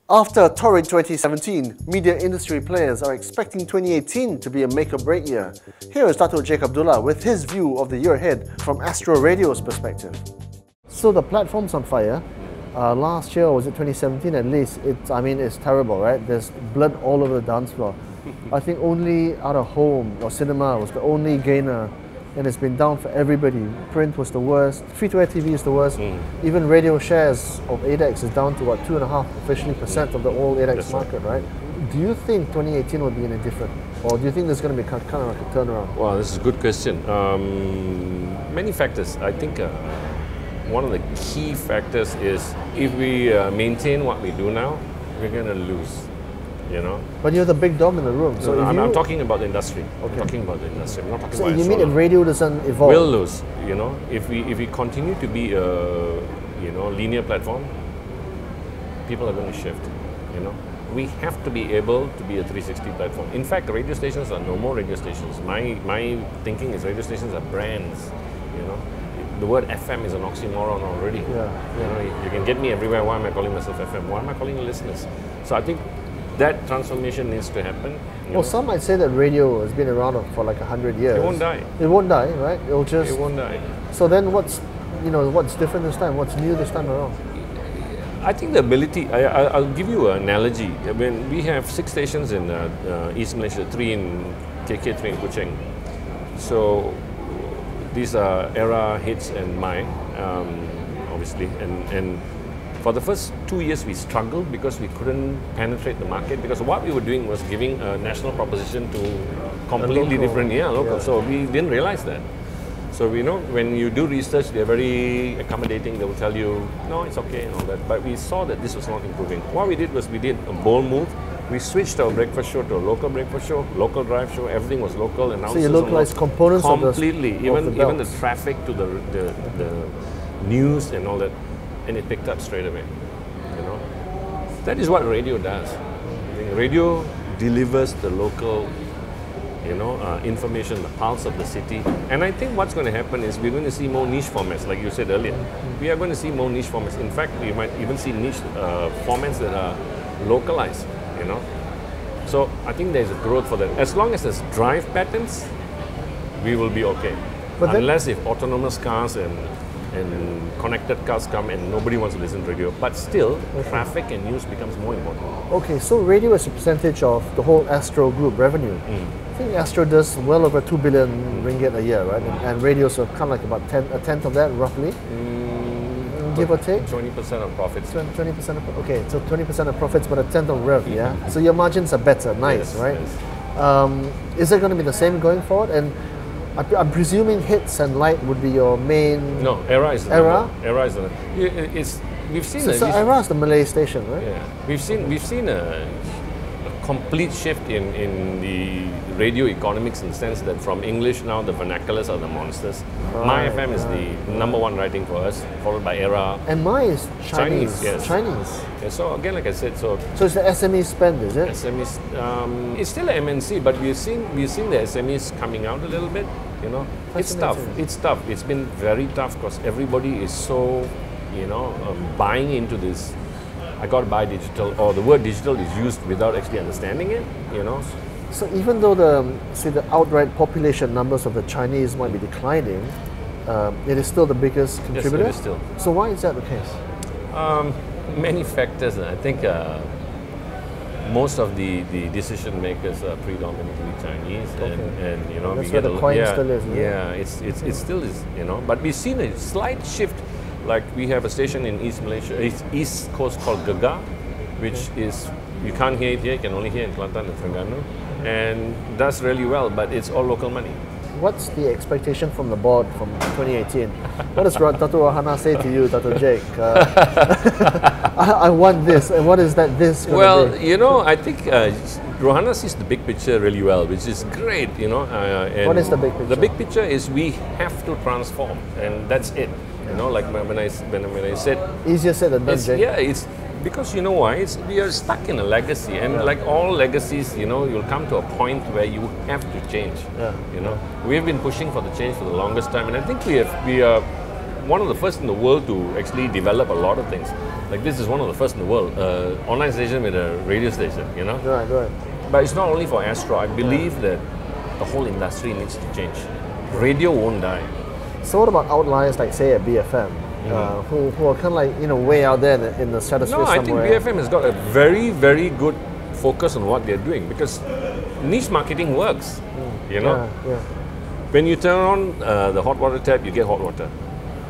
After a torrid 2017, media industry players are expecting 2018 to be a make-or-break year. Here is Datuk Jake Abdullah with his view of the year ahead from Astro Radio's perspective. So the platform's on fire. Last year, was it 2017 at least, it's terrible, right? There's blood all over the dance floor. I think only Out of Home or Cinema was the only gainer, and it's been down for everybody. Print was the worst, free-to-air TV is the worst. Even radio shares of ADEX is down to what, 2.5% officially of the whole ADEX market, right? Do you think 2018 will be any different? Or do you think there's going to be kind of like a turnaround? Well, this is a good question. Many factors. I think one of the key factors is if we maintain what we do now, we're going to lose. You know, but you're the big dog in the room. So I'm talking about the industry. Okay. I'm talking about the industry. I'm not talking about. So you mean if radio doesn't evolve? We'll lose. You know, if we continue to be a linear platform, people are going to shift. You know, we have to be able to be a 360 platform. In fact, radio stations are no more radio stations. My thinking is radio stations are brands. You know, the word FM is an oxymoron already. Yeah. You know, you can get me everywhere. Why am I calling myself FM? Why am I calling the listeners? So I think that transformation needs to happen. Well, some might say that radio has been around for like 100 years. It won't die. It won't die, right? It won't die. So then what's different this time? What's new this time around? I think the ability, I'll give you an analogy. I mean, we have 6 stations in East Malaysia, 3 in KK, 3 in Kuching. So these are Era, Hits and Mai, obviously. And for the first 2 years, we struggled because we couldn't penetrate the market, because what we were doing was giving a national proposition to completely different, local. Yeah. So we didn't realize that. So we know when you do research, they're very accommodating. They will tell you, no, it's okay and all that. But we saw that this was not improving. What we did was we did a bold move. We switched our breakfast show to a local breakfast show, local drive show. Everything was local. So you localized components completely, of even the traffic to the news and all that. And it picked up straight away. You know, that is what radio does. Radio delivers the local, information, the pulse of the city. And I think what's going to happen is we're going to see more niche formats, like you said earlier. We are going to see more niche formats. In fact, we might even see niche formats that are localized. You know, so I think there's a growth for that. As long as there's drive patterns, we will be okay. But unless if autonomous cars and connected cars come and nobody wants to listen to radio. But still, traffic and news becomes more important. Okay, so radio is a percentage of the whole Astro Group revenue. I think Astro does well over 2 billion ringgit a year, right? And radios are kind of like about a tenth of that, roughly? Give or take? 20% of profits. 20% of, okay, so 20% of profits, but a tenth of revenue, yeah? So your margins are better, nice, yes, right? Yes. Is it going to be the same going forward? And I'm presuming Hits and Light would be your main. No, Era is the Era. Era is the. We've seen. So Era is the Malay station, right? Yeah, we've seen a complete shift in the radio economics, in the sense that from English now the vernaculars are the monsters. My FM is the #1 writing for us, followed by Era. And Mai is Chinese. Yes. Chinese. Yeah, so again, like I said, so it's the SME spend, is it? SMEs. It's still an MNC, but we've seen the SMEs coming out a little bit. You know, it's tough. It's tough. It's been very tough because everybody is so, buying into this. I got to buy digital, or the word digital is used without actually understanding it. You know. So even though the outright population numbers of the Chinese might be declining, it is still the biggest contributor. Yes, it is still. So why is that the case? Many factors. I think most of the decision makers are predominantly Chinese, and that's where the coin still is. Yeah, it still is. But we've seen a slight shift. Like we have a station in East Malaysia, East Coast called Gegar, which is, you can't hear it here, you can only hear in Kelantan and Terengganu, and does really well, but it's all local money. What's the expectation from the board from 2018? What does Datuk Rohana say to you, Datuk Jake? I want this, and what is that this going to be? I think Rohana sees the big picture really well, which is great, and what is the big picture? The big picture is we have to transform, and that's it. Like when I said, easier said than done, Jake. Yeah, it's because you know why? We are stuck in a legacy, and like all legacies, you'll come to a point where you have to change. We have been pushing for the change for the longest time, and I think we are one of the first in the world to actually develop a lot of things. Like this is one of the first in the world, online station with a radio station, you know? Right. But it's not only for Astro. I believe that the whole industry needs to change. Radio won't die. So what about outliers like, say, at BFM, who are kind of like, you know, way out there in the stratosphere somewhere? No, I think BFM has got a very, very good focus on what they're doing because niche marketing works, you know? Yeah. When you turn on the hot water tap, you get hot water.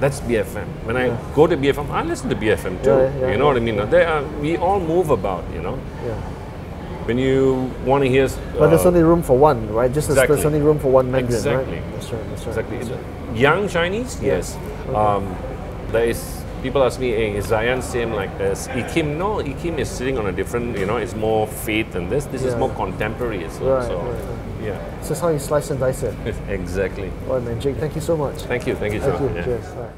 That's BFM. When I go to BFM, I listen to BFM too. You know what I mean? We all move about, you know? Yeah. When you want to hear... but there's only room for one, right? Just exactly. There's only room for one Mandarin, exactly. right? That's right. Exactly. Young Chinese, yes. Okay. There is... People ask me, hey, is Zayan same like as Ikim? No, Ikim is sitting on a different, you know, it's more faith than this. This is more contemporary as well. Right. Yeah. So that's how you slice and dice it. Exactly. All right, man. Jake, thank you so much. Thank you. Thank you. Cheers. All right.